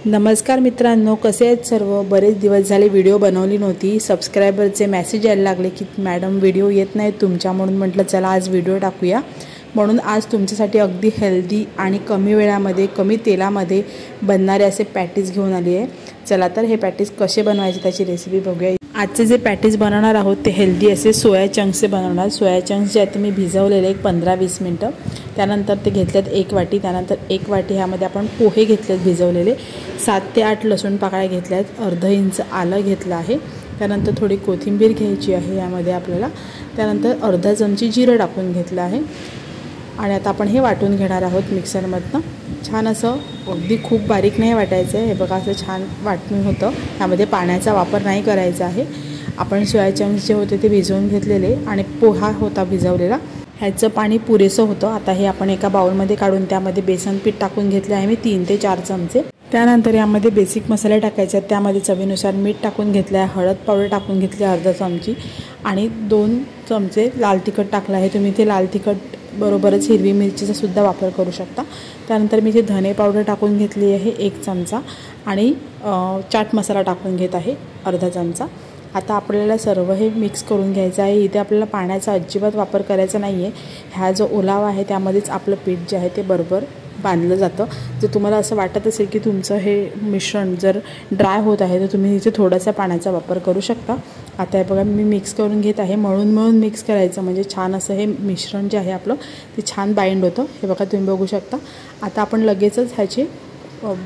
नमस्कार मित्रांनो, कसे आहेत सर्व। बरेच दिवस झाले व्हिडिओ बनवली नव्हती। सबस्क्रायबरचे मेसेज यायला लागले की मॅडम व्हिडिओ येत नाही तुमच्या, म्हणून म्हटलं चला आज व्हिडिओ टाकूया। म्हणून आज तुमच्यासाठी अगदी हेल्दी आणि कमी वेळामध्ये कमी तेलामध्ये बनणारे असे पॅटीस घेऊन आली आहे। चला तर हे पॅटीस कसे बनवायचे त्याची रेसिपी बघूया। आजचे जे पॅटीस बनवणार आहोत ते हेल्दी असे सोया चंक्सचे बनवणार। सोया चंक्स जे आहेत मी भिजवलेले 15-20 मिनिटं, त्यानंतर ते घेतलेत 1 वाटी। त्यानंतर 1 वाटी ह्यामध्ये आपण पोहे घेतलेत भिजवलेले, 7 ते 8 लसूण पाकळ्या घेतल्यात, अर्धा इंच आलं घेतलं आहे, त्यानंतर थोडी कोथिंबीर घ्यायची आहे यामध्ये आपल्याला, त्यानंतर अर्धा चमची जिरं टाकून घेतलं आहे। आणि आता आपण हे वाटून घेणार आहोत मिक्सरमधनं। छान असं अगदी खूप बारीक नाही वाटायचं आहे, हे बघा असं छान वाटून होतं। यामध्ये पाण्याचा वापर नाही करायचा आहे। आपण सोया चंक्स जे होते ते भिजवून घेतलेले आणि पोहा होता भिजवलेला, ह्याचं पाणी पुरेसं होतं। आता हे आपण एका बाउलमध्ये काढून त्यामध्ये बेसन पीठ टाकून घेतले आहे मी 3 ते 4 चमचे। त्यानंतर यामध्ये बेसिक मसाले टाकायचे आहेत, त्यामध्ये चवीनुसार मीठ टाकून घेतलं आहे, हळद पावडर टाकून घेतली अर्धा चमची आणि 2 चमचे लाल तिखट टाकलं आहे। तुम्ही ते लाल तिखट बरोबरच हिरवी मिरचीचा सुद्धा वापर करू शकता। त्यानंतर मी जे धने पावडर टाकून घेतली आहे 1 चमचा आणि चाट मसाला टाकून घेत आहे अर्धा चमचा। आता आपल्याला सर्व हे मिक्स करून घ्यायचं आहे। इथे आपल्याला पाण्याचा अजिबात वापर करायचा नाही आहे। ह्या जो ओलावा आहे त्यामध्येच आपलं पीठ जे आहे ते बरोबर बांधलं जातं। जर तुम्हाला असं वाटत असेल की तुमचं हे मिश्रण जर ड्राय होत आहे तर तुम्ही इथे थोडासा पाण्याचा वापर करू शकता। आता हे बघा मी मिक्स करून घेत आहे, मळून मिक्स करायचं म्हणजे छान असं हे मिश्रण जे आहे आपलं ते छान बाइंड होतं। हे बघा तुम्ही बघू शकता। आता आपण लगेचच ह्याचे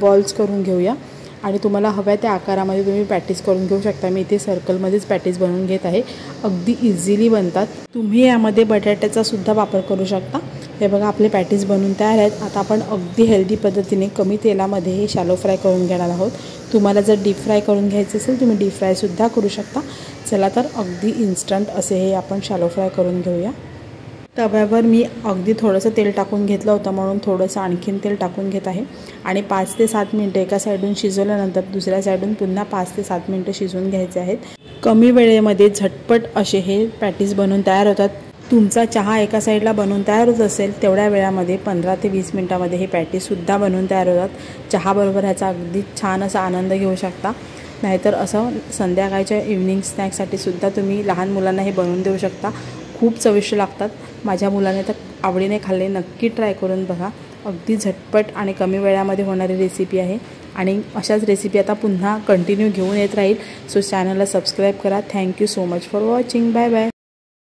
बॉल्स करून घेऊया आणि तुम्हाला हव्या त्या आकारामध्ये तुम्ही पॅटीस करून घेऊ शकता। मी इथे सर्कलमध्येच पॅटीस बनवून घेत आहे, अगदी इझिली बनतात। तुम्ही यामध्ये बटाट्याचा सुद्धा वापर करू शकता। हे बघा आपले पॅटीस बनवून तयार आहेत। आता आपण अगदी हेल्दी पद्धतीने कमी तेलामध्ये हे शॅलो फ्राय करून घेणार आहोत। तुम्हाला जर डीप फ्राय करून घ्यायचं असेल तुम्ही डीप फ्रायसुद्धा करू शकता। चला तर अगदी इन्स्टंट असे हे आपण शॅलो फ्राय करून घेऊया। तव्यावर मी अगदी थोडंसं तेल टाकून घेतलं होतं, म्हणून थोडंसं आणखीन तेल टाकून घेत आहे आणि 5 ते 7 मिनिटं एका साईडून शिजवल्यानंतर दुसऱ्या साईडून पुन्हा 5 ते 7 मिनिटं शिजवून घ्यायचे आहेत। कमी वेळेमध्ये झटपट असे हे पॅटीस बनवून तयार होतात। तुमचा चहा एका साईडला बनवून तयार होत असेल तेवढ्या वेळामध्ये 15 ते 20 मिनिटामध्ये हे पॅटीससुद्धा बनवून तयार होतात। चहाबरोबर ह्याचा अगदी छान असा आनंद घेऊ शकता। नाहीतर असं संध्याकाळच्या इव्हनिंग स्नॅक्ससाठी सुद्धा तुम्ही लहान मुलांना हे बनवून देऊ शकता। खूप चविष्ट लागतात। माझ्या मुलाने तर आवडीने खाल्ले, नक्की ट्राय करून बघा। अगदी झटपट आणि कमी वेळामध्ये होणारी रेसिपी आहे आणि अशाच रेसिपी आता पुन्हा कंटिन्यू घेऊन येत राहील। सो चॅनलला सबस्क्राईब करा। Thank you so much for watching. Bye bye.